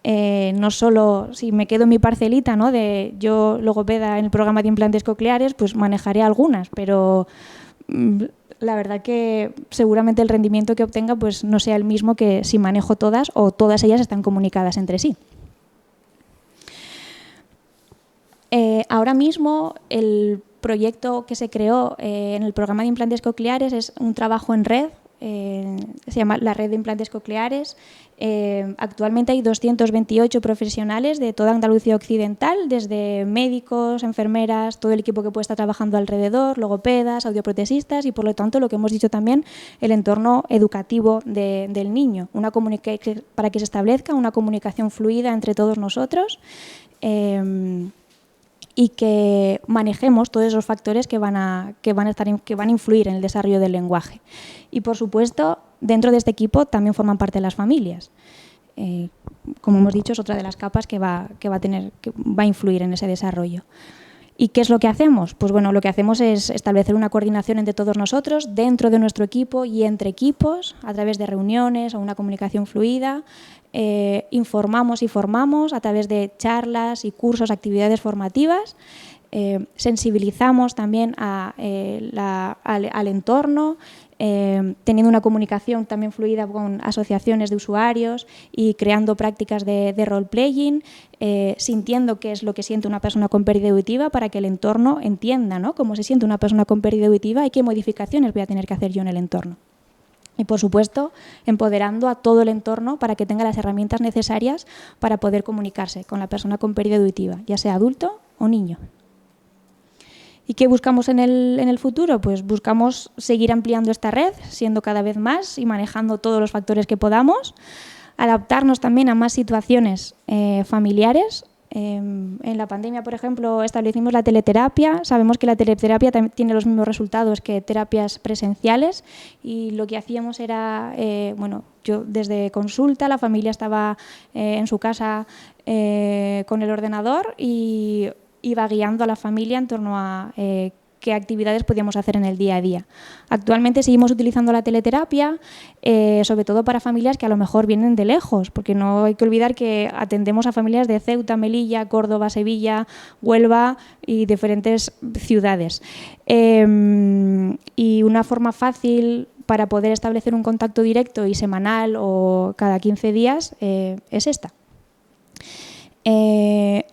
no solo si me quedo en mi parcelita, ¿no?, de yo logopeda en el programa de implantes cocleares, pues manejaré algunas, pero la verdad que seguramente el rendimiento que obtenga pues no sea el mismo que si manejo todas o todas ellas están comunicadas entre sí. Ahora mismo el proyecto que se creó en el programa de implantes cocleares es un trabajo en red, se llama la Red de Implantes Cocleares. Actualmente hay 228 profesionales de toda Andalucía Occidental, desde médicos, enfermeras, todo el equipo que puede estar trabajando alrededor, logopedas, audioprotesistas y por lo tanto lo que hemos dicho también, el entorno educativo del niño, para que se establezca una comunicación fluida entre todos nosotros. Y que manejemos todos esos factores que van a influir en el desarrollo del lenguaje. Y, por supuesto, dentro de este equipo también forman parte las familias. Como hemos dicho, es otra de las capas que va a influir en ese desarrollo. ¿Y qué es lo que hacemos? Pues bueno, lo que hacemos es establecer una coordinación entre todos nosotros, dentro de nuestro equipo y entre equipos, a través de reuniones o una comunicación fluida. Informamos y formamos a través de charlas y cursos, actividades formativas. Sensibilizamos también al entorno, teniendo una comunicación también fluida con asociaciones de usuarios y creando prácticas de role-playing, sintiendo qué es lo que siente una persona con pérdida auditiva para que el entorno entienda, ¿no?, cómo se siente una persona con pérdida auditiva y qué modificaciones voy a tener que hacer yo en el entorno. Y, por supuesto, empoderando a todo el entorno para que tenga las herramientas necesarias para poder comunicarse con la persona con pérdida auditiva, ya sea adulto o niño. ¿Y qué buscamos en el futuro? Pues buscamos seguir ampliando esta red, siendo cada vez más y manejando todos los factores que podamos, adaptarnos también a más situaciones familiares, En la pandemia, por ejemplo, establecimos la teleterapia. Sabemos que la teleterapia también tiene los mismos resultados que terapias presenciales y lo que hacíamos era, bueno, yo desde consulta, la familia estaba en su casa con el ordenador y iba guiando a la familia en torno a qué actividades podíamos hacer en el día a día. Actualmente seguimos utilizando la teleterapia, sobre todo para familias que a lo mejor vienen de lejos, porque no hay que olvidar que atendemos a familias de Ceuta, Melilla, Córdoba, Sevilla, Huelva y diferentes ciudades. Y una forma fácil para poder establecer un contacto directo y semanal o cada 15 días es esta.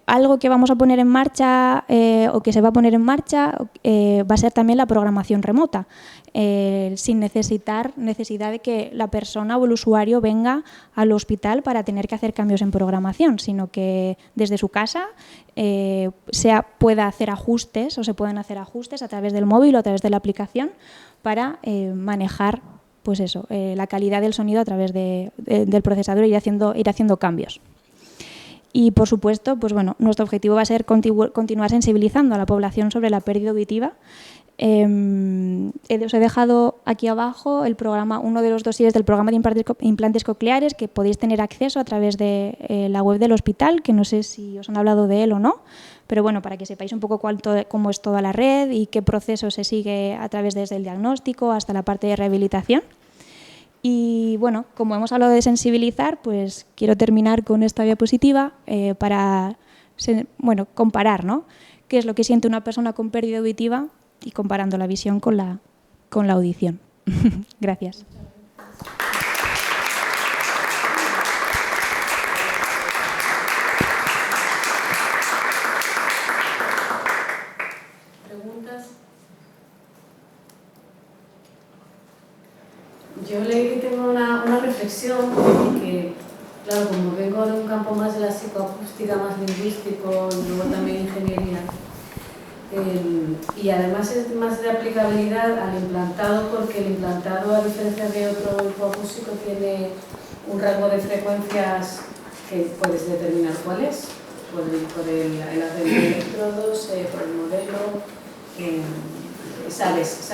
Algo que vamos a poner en marcha o que se va a poner en marcha va a ser también la programación remota, sin necesidad de que la persona o el usuario venga al hospital para tener que hacer cambios en programación, sino que desde su casa pueda hacer ajustes o se pueden hacer ajustes a través del móvil o a través de la aplicación para manejar pues eso, la calidad del sonido a través del procesador e ir haciendo cambios. Y, por supuesto, pues bueno, nuestro objetivo va a ser continuar sensibilizando a la población sobre la pérdida auditiva. Os he dejado aquí abajo uno de los dosieres del programa de implantes cocleares que podéis tener acceso a través de la web del hospital, que no sé si os han hablado de él o no, pero bueno, para que sepáis un poco cómo es toda la red y qué proceso se sigue a través desde el diagnóstico hasta la parte de rehabilitación. Y bueno, como hemos hablado de sensibilizar, pues quiero terminar con esta diapositiva para comparar, ¿no? Qué es lo que siente una persona con pérdida auditiva y comparando la visión con la audición. Gracias. Yo leí que tengo una reflexión que, claro, como vengo de un campo más de la psicoacústica, más lingüístico, y luego también ingeniería, y además es más de aplicabilidad al implantado, porque el implantado, a diferencia de otro hipoacústico, tiene un rango de frecuencias que puedes determinar cuál es, por el orden de electrodos, por el modelo. Sabes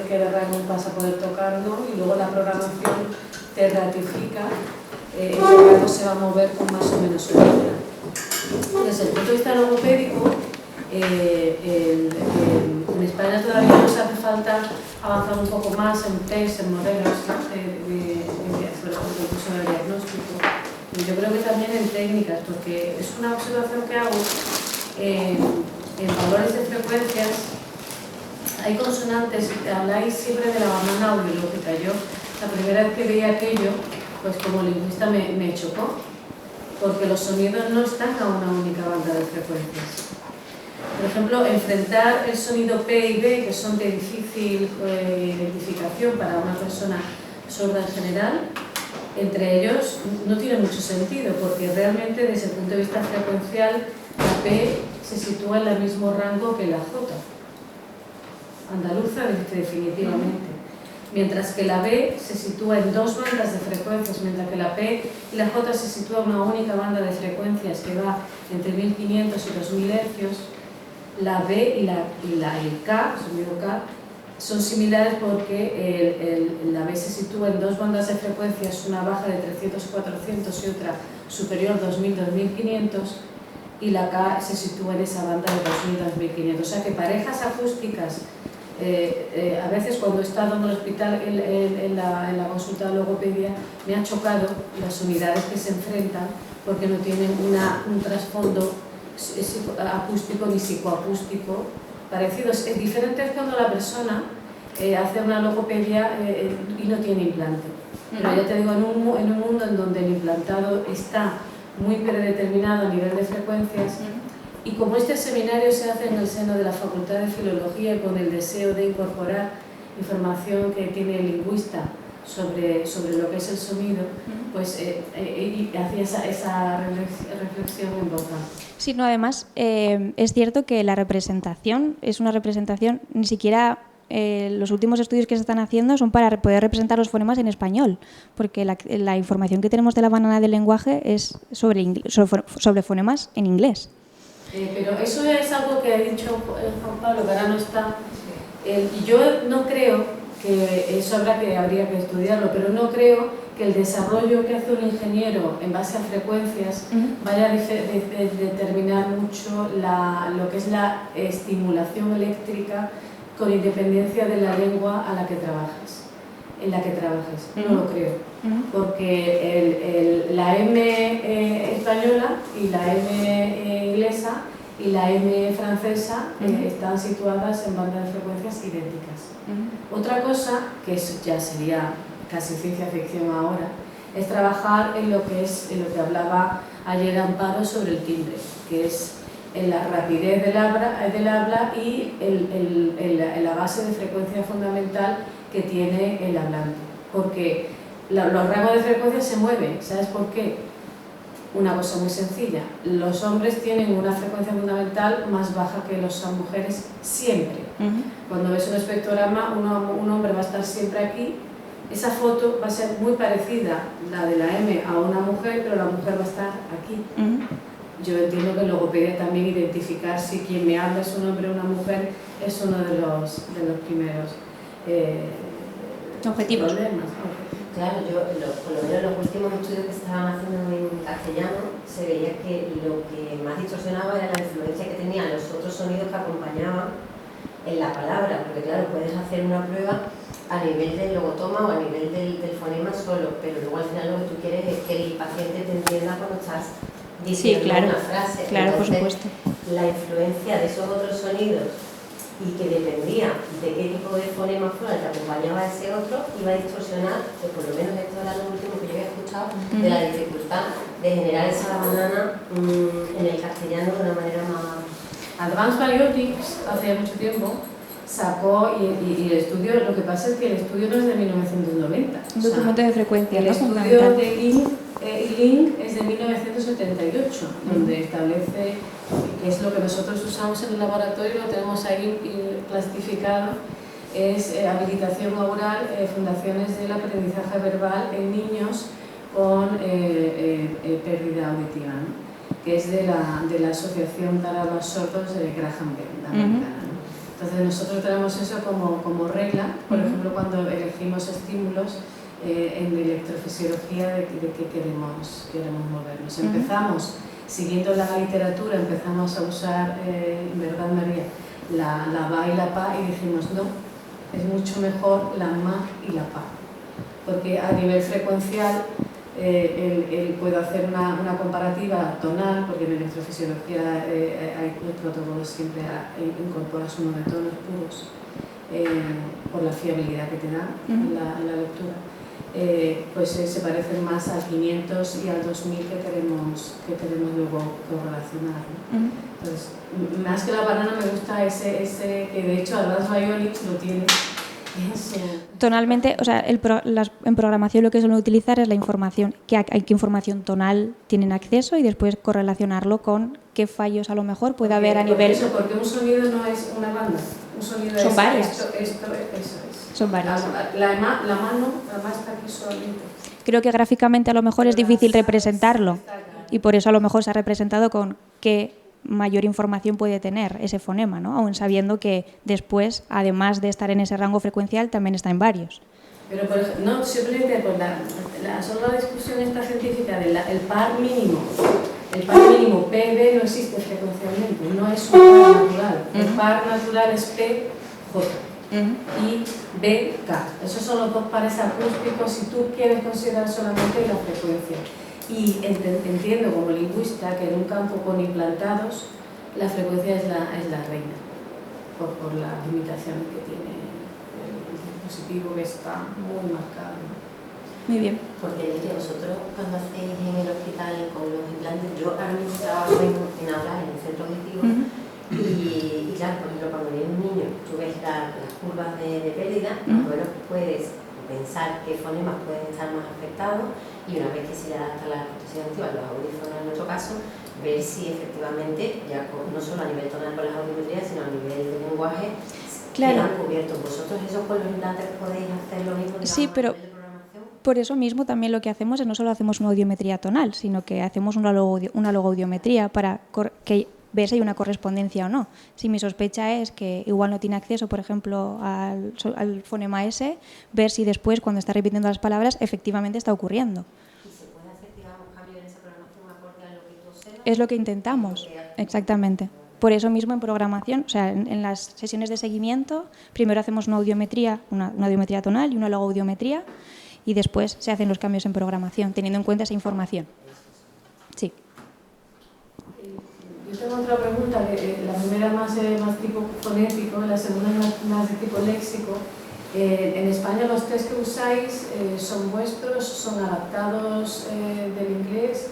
qué rango vas a poder tocar, ¿no? Y luego la programación te ratifica qué rango se va a mover con más o menos frecuencia. Desde el punto de vista logopédico, en España todavía nos hace falta avanzar un poco más en test, en modelos, ¿no? Por ejemplo, incluso en el diagnóstico. Y yo creo que también en técnicas, porque es una observación que hago en valores de frecuencias. Hay consonantes, habláis siempre de la bandana audiológica. Yo, la primera vez que veía aquello, pues como lingüista me chocó, porque los sonidos no están a una única banda de frecuencias. Por ejemplo, enfrentar el sonido P y B, que son de difícil identificación para una persona sorda en general, entre ellos no tiene mucho sentido, porque realmente desde el punto de vista frecuencial la P se sitúa en el mismo rango que la J. Andaluza definitivamente, mientras que la B se sitúa en dos bandas de frecuencias, mientras que la P y la J se sitúa en una única banda de frecuencias que va entre 1500 y 2000 Hz. La B y el K, el sonido K, son similares porque la B se sitúa en dos bandas de frecuencias, una baja de 300-400 y otra superior 2000-2500, y la K se sitúa en esa banda de 2000-2500. O sea que parejas acústicas, a veces cuando he estado en el hospital en la consulta de logopedia, me ha chocado las unidades que se enfrentan porque no tienen un trasfondo acústico ni psicoacústico parecidos. Es diferente cuando la persona hace una logopedia y no tiene implante. Pero ya te digo, en un mundo en donde el implantado está muy predeterminado a nivel de frecuencias, y como este seminario se hace en el seno de la Facultad de Filología con el deseo de incorporar información que tiene el lingüista sobre lo que es el sonido, pues hacía esa reflexión importante. Sí, no, además es cierto que la representación es una representación ni siquiera los últimos estudios que se están haciendo son para poder representar los fonemas en español, porque la información que tenemos de la banana del lenguaje es sobre fonemas en inglés. Pero eso es algo que ha dicho Juan Pablo, que ahora no está. Y yo no creo que eso habría que estudiarlo, pero no creo que el desarrollo que hace un ingeniero en base a frecuencias vaya a determinar mucho lo que es la estimulación eléctrica con independencia de la lengua en la que trabajes. No lo creo, porque la M española y la M inglesa y la M francesa están situadas en bandas de frecuencias idénticas. Otra cosa, que eso ya sería casi ciencia ficción ahora, es trabajar en lo que hablaba ayer Amparo sobre el timbre, que es en la rapidez del habla y la base de frecuencia fundamental que tiene el hablante. Porque los rangos de frecuencia se mueven, ¿sabes por qué? Una cosa muy sencilla, los hombres tienen una frecuencia fundamental más baja que las mujeres siempre. Cuando ves un espectrograma, un hombre va a estar siempre aquí. Esa foto va a ser muy parecida, la de la M, a una mujer, pero la mujer va a estar aquí. Yo entiendo que en logopedia también identificar si quien me habla es un hombre o una mujer es uno de los primeros objetivos. Problemas. Claro, por lo menos en los últimos estudios que se estaban haciendo en castellano se veía que lo que más distorsionaba era la influencia que tenían los otros sonidos que acompañaban en la palabra, porque claro, puedes hacer una prueba a nivel del logotoma o a nivel del fonema solo, pero luego al final lo que tú quieres es que el paciente te entienda cuando estás diciendo una frase. Claro, entonces, por supuesto. La influencia de esos otros sonidos y que dependía de qué tipo de fonema fuera el que acompañaba a ese otro, iba a distorsionar, que por lo menos esto era lo último que yo había escuchado, de la dificultad de generar esa banana en el castellano de una manera más... Advanced Biotics, hace mucho tiempo, sacó, y el estudio, lo que pasa es que el estudio no es de 1990. Un documento de frecuencia, el ¿no? estudio de Link es de 1978, donde establece que es lo que nosotros usamos en el laboratorio, lo tenemos ahí clasificado, es habilitación oral, fundaciones del aprendizaje verbal en niños con pérdida auditiva, ¿no? Que es de la Asociación para los Sordos de Graham Bell, americana, ¿no? Entonces nosotros tenemos eso como regla, por ejemplo, cuando elegimos estímulos en electrofisiología de qué queremos movernos. Empezamos, siguiendo la literatura, empezamos a usar, ¿verdad, María?, la BA y la PA, y dijimos, no, es mucho mejor la MA y la PA, porque a nivel frecuencial él puede hacer una comparativa tonal, porque en electrofisiología hay protocolos siempre incorporas uno de tonos puros por la fiabilidad que te da la lectura. Pues se parecen más al 500 y al 2000 que queremos luego correlacionar, ¿no? Entonces, más que la banana me gusta ese que de hecho Advanced Bionics lo tiene. Tonalmente, o sea, en programación lo que suelen utilizar es la información, qué información tonal tienen acceso y después correlacionarlo con qué fallos a lo mejor puede haber a nivel... Eso, porque un sonido no es una banda, un sonido son es varias. Eso es. Son varias. La mano está aquí solamente. Creo que gráficamente a lo mejor es difícil representarlo y por eso a lo mejor se ha representado con qué mayor información puede tener ese fonema, ¿no? Aún sabiendo que después, además de estar en ese rango frecuencial, también está en varios. Pero por ejemplo, no, simplemente por solo la discusión esta científica del par mínimo. El par mínimo PB no existe frecuencialmente, no es un par natural. El par natural es PJ y BK. Esos son los dos pares acústicos si tú quieres considerar solamente la frecuencia. Y entiendo como lingüista que en un campo con implantados la frecuencia es la reina, por las limitaciones que tiene el dispositivo, que está muy marcado. Muy bien. Porque vosotros cuando hacéis en el hospital con los implantes, yo ahora mismo trabajo en hablar en el centro auditivo y claro, por ejemplo, cuando viene un niño, tú ves las curvas de pérdida, más o menos puedes pensar qué fonemas pueden estar más afectados y una vez que se le adapta la protección auditiva, los audífonos en nuestro caso, ver si efectivamente, ya no solo a nivel tonal con las audiometrías, sino a nivel de lenguaje, Claro. quedan cubiertos. ¿Vosotros esos con los implantes podéis hacer lo mismo, digamos, Sí, pero a nivel de programación? por eso mismo también lo que hacemos es no solo hacemos una audiometría tonal, sino que hacemos una logoaudiometría para que ver si hay una correspondencia o no. Si mi sospecha es que igual no tiene acceso, por ejemplo, al fonema S, ver si después, cuando está repitiendo las palabras, efectivamente está ocurriendo. ¿Y se puede hacer, digamos, cambio en esa programación acorde a lo que tú observas? Es lo que intentamos, exactamente. Por eso mismo en programación, o sea, en las sesiones de seguimiento, primero hacemos una audiometría tonal y una logoaudiometría, y después se hacen los cambios en programación, teniendo en cuenta esa información. Sí. Yo tengo otra pregunta, la primera más tipo fonético, la segunda más de tipo léxico. En España los test que usáis son vuestros, son adaptados del inglés,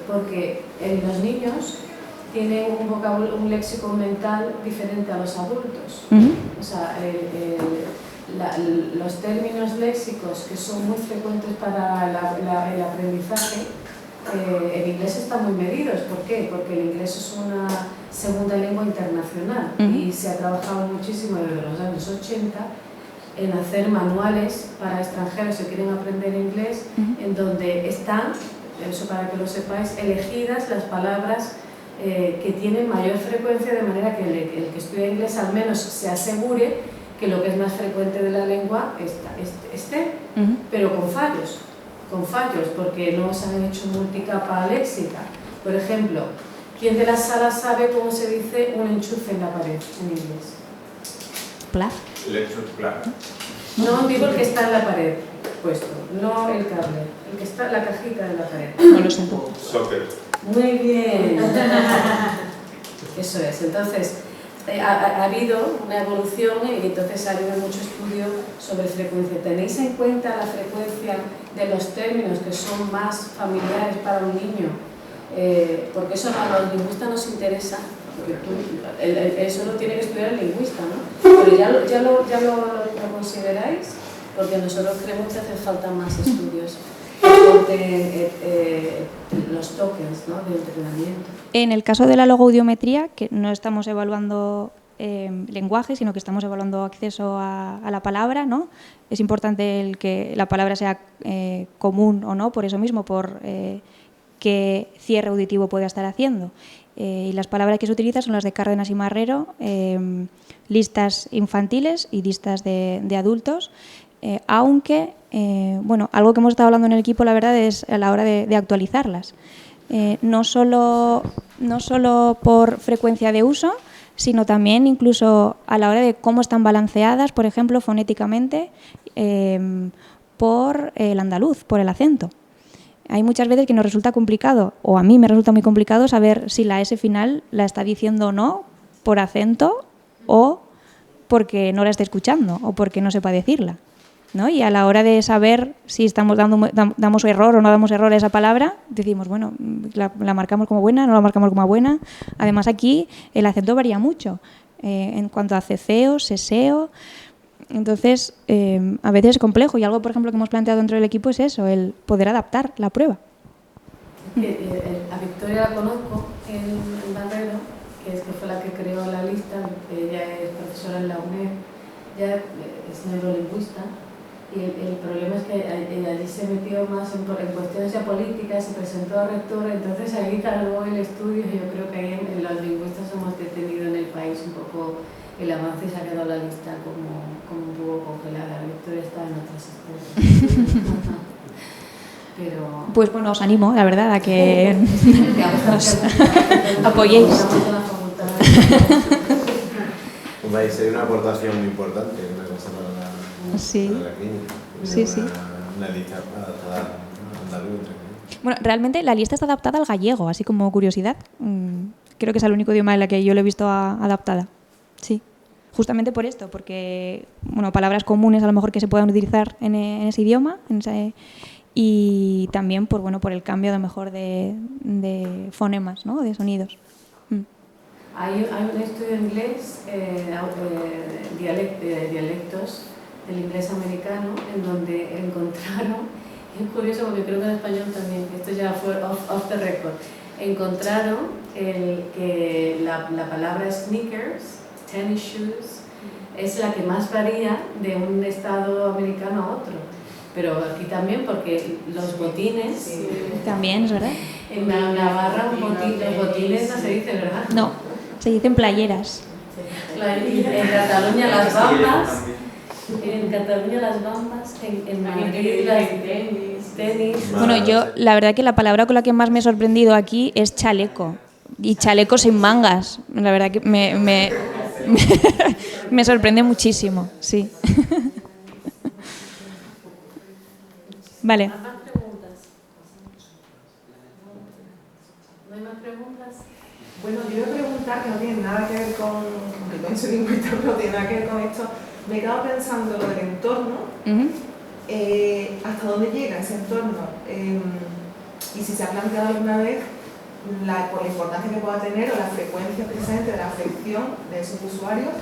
porque los niños tienen un léxico mental diferente a los adultos. O sea, los términos léxicos que son muy frecuentes para el aprendizaje, en inglés están muy medidos. ¿Por qué? Porque el inglés es una segunda lengua internacional y se ha trabajado muchísimo desde los años 80 en hacer manuales para extranjeros que quieren aprender inglés, en donde están, eso para que lo sepáis, elegidas las palabras que tienen mayor frecuencia, de manera que el que estudia inglés al menos se asegure que lo que es más frecuente de la lengua esté, pero con fallos, porque no se han hecho multicapa léxica. Por ejemplo, ¿quién de la sala sabe cómo se dice un enchufe en la pared en inglés? Plug. No digo el que está en la pared puesto, no el cable, el que está en la cajita de la pared. No lo sé. Socket. Muy bien. Eso es. Entonces, ha habido una evolución y entonces ha habido mucho estudio sobre frecuencia. ¿Tenéis en cuenta la frecuencia de los términos que son más familiares para un niño? Porque eso a los lingüistas nos interesa, porque eso lo tiene que estudiar el lingüista, ¿no? Pero ya lo consideráis, porque nosotros creemos que hacen falta más estudios de los tokens, ¿no?, de entrenamiento. En el caso de la logoaudiometría, que no estamos evaluando lenguaje, sino que estamos evaluando acceso a la palabra, ¿no? Es importante que la palabra sea común o no, por eso mismo, por qué cierre auditivo puede estar haciendo. Y las palabras que se utilizan son las de Cárdenas y Marrero, listas infantiles y listas de adultos, aunque, bueno, algo que hemos estado hablando en el equipo, la verdad, es a la hora de actualizarlas. No solo por frecuencia de uso, sino también incluso a la hora de cómo están balanceadas, por ejemplo, fonéticamente, por el andaluz, por el acento. Hay muchas veces que nos resulta complicado, o a mí me resulta muy complicado, saber si la S final la está diciendo o no por acento o porque no la está escuchando o porque no sepa decirla, ¿no? Y a la hora de saber si damos error o no damos error a esa palabra, decimos, bueno, la marcamos como buena, no la marcamos como buena. Además, aquí el acento varía mucho en cuanto a ceceo, seseo. Entonces, a veces es complejo, y algo, por ejemplo, que hemos planteado dentro del equipo es eso, el poder adaptar la prueba. A Victoria la conozco en Barrero, que fue la que creó la lista. Ella es profesora en la UNED, ella es neurolingüista, y el problema es que allí se metió más en cuestiones ya políticas, se presentó a rectora, entonces ahí cargó el estudio, y yo creo que ahí en los lingüistas hemos detenido en el país un poco el avance y se ha quedado la lista como un poco congelada. La Victoria está en otras historias. Pero... Pues bueno, os animo, la verdad, a que nos apoyéis. Sería una aportación muy importante, una cosa para la clínica. Sí. Una lista adaptada al andaluz. Bueno, realmente la lista está adaptada al gallego, así como curiosidad. Creo que es el único idioma en la que yo lo he visto adaptada. Sí. Justamente por esto, porque bueno, palabras comunes a lo mejor que se puedan utilizar en ese idioma, y también por el cambio a lo mejor de fonemas, ¿no?, de sonidos. Hay un estudio en inglés, dialectos del inglés americano, en donde encontraron, es curioso porque creo que en español también, esto ya fue off the record, encontraron que la palabra sneakers, tennis shoes, es la que más varía de un estado americano a otro. Pero aquí también, porque los botines... También, es verdad. En Navarra los botines no se dice, ¿verdad? No, se dicen playeras. En Cataluña las bambas, en Madrid las tenis. Bueno, yo la verdad que la palabra con la que más me he sorprendido aquí es chaleco. Y chaleco sin mangas. La verdad que me sorprende muchísimo, sí. Vale. ¿Más preguntas? ¿No hay más preguntas? Bueno, yo iba a preguntar, que no tiene nada que ver con, aunque no soy lingüista, pero no tiene nada que ver con esto. Me he quedado pensando lo del entorno, hasta dónde llega ese entorno, y si se ha planteado alguna vez por la importancia que pueda tener o la frecuencia precisamente de la afección de esos usuarios,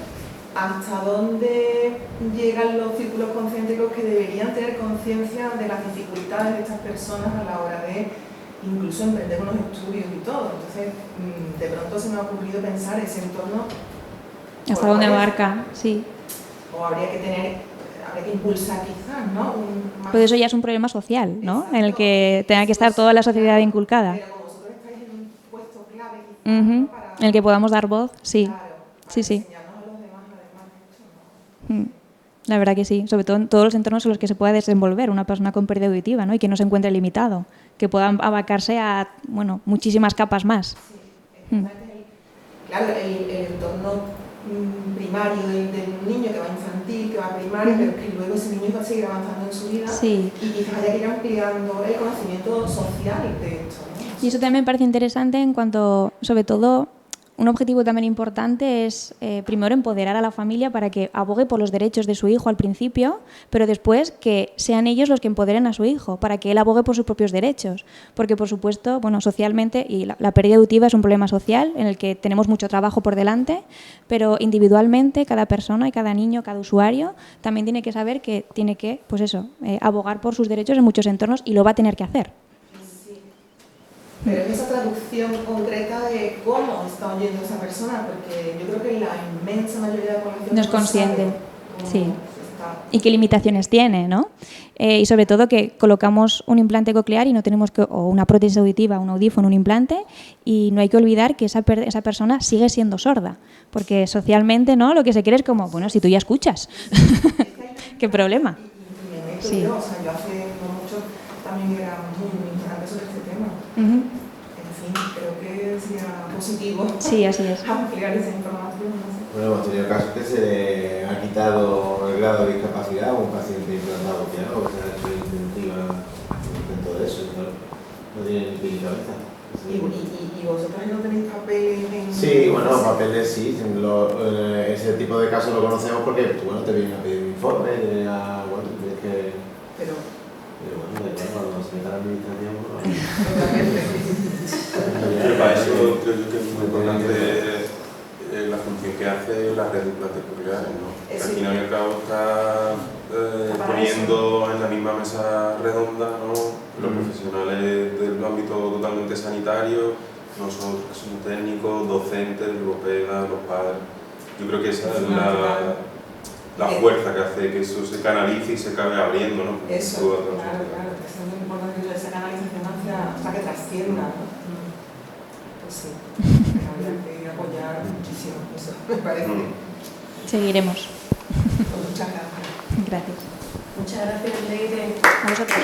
hasta dónde llegan los círculos concéntricos que deberían tener conciencia de las dificultades de estas personas a la hora de incluso emprender unos estudios y todo. Entonces, de pronto se me ha ocurrido pensar ese entorno. ¿Hasta dónde abarca? Sí. O habría que impulsar quizás, ¿no? Pues eso ya es un problema social, ¿no? Exacto. En el que tenga que estar toda la sociedad inculcada. Pero como vosotros estáis en un puesto clave, quizás, ¿no? Para, en el que podamos dar voz, sí. Claro, sí. Enseñarnos a los demás, además. La verdad que sí, sobre todo en todos los entornos en los que se pueda desenvolver una persona con pérdida auditiva, ¿no? Y que no se encuentre limitado, que pueda abarcarse a, bueno, muchísimas capas más. Sí, claro, el entorno primario del niño que va a infantil, que va a primaria, pero que luego ese niño va a seguir avanzando en su vida, sí. Y quizás haya que ir ampliando el conocimiento social de esto, ¿no? Y eso también me parece interesante en cuanto, sobre todo, un objetivo también importante es, primero, empoderar a la familia para que abogue por los derechos de su hijo al principio, pero después que sean ellos los que empoderen a su hijo, para que él abogue por sus propios derechos. Porque, por supuesto, bueno, socialmente, y la pérdida auditiva es un problema social en el que tenemos mucho trabajo por delante, pero individualmente cada persona y cada niño, cada usuario, también tiene que saber que tiene que, pues eso, abogar por sus derechos en muchos entornos y lo va a tener que hacer. Pero es esa traducción concreta de cómo está oyendo esa persona, porque yo creo que la inmensa mayoría de la población no es consciente, sí. Está. Y qué limitaciones tiene, ¿no? Y sobre todo que colocamos un implante coclear y no tenemos que, o una prótesis auditiva, un audífono, un implante, y no hay que olvidar que esa persona sigue siendo sorda, porque socialmente, ¿no? Lo que se quiere es como, bueno, si tú ya escuchas, ¿qué problema? Y me meto sí. yo, o sea, yo hace no mucho también era muy ignorante sobre este tema. En fin, creo que sería positivo, sí, así es, ampliar esa información. No sé. Bueno, hemos tenido casos que se le ha quitado el grado de discapacidad a un paciente implantado ya, o que se le ha hecho incentiva en todo eso, no tiene ni pie ni cabeza. ¿Y vosotros no tenéis papeles en...? Sí, bueno, papeles sí, ese tipo de casos lo conocemos porque, bueno, te vienen a pedir un informe, bueno, tienes que... Pero bueno, de verdad, cuando se meta la administración, pero para eso creo yo que es muy importante la función que hace la red de implantes cocleares, ¿no? Al final y al cabo está poniendo en la misma mesa redonda, ¿no? Los profesionales del ámbito totalmente sanitario, nosotros que somos técnicos, docentes, logopedas, los padres. Yo creo que esa es la fuerza que hace que eso se canalice y se acabe abriendo, ¿no? Eso, claro, eso es muy importante, esa canalización hasta que trascienda, ¿no? Pues sí, habría que apoyar muchísimo, eso me parece. Seguiremos. Muchas gracias. Gracias. Muchas gracias, Leire. A vosotros.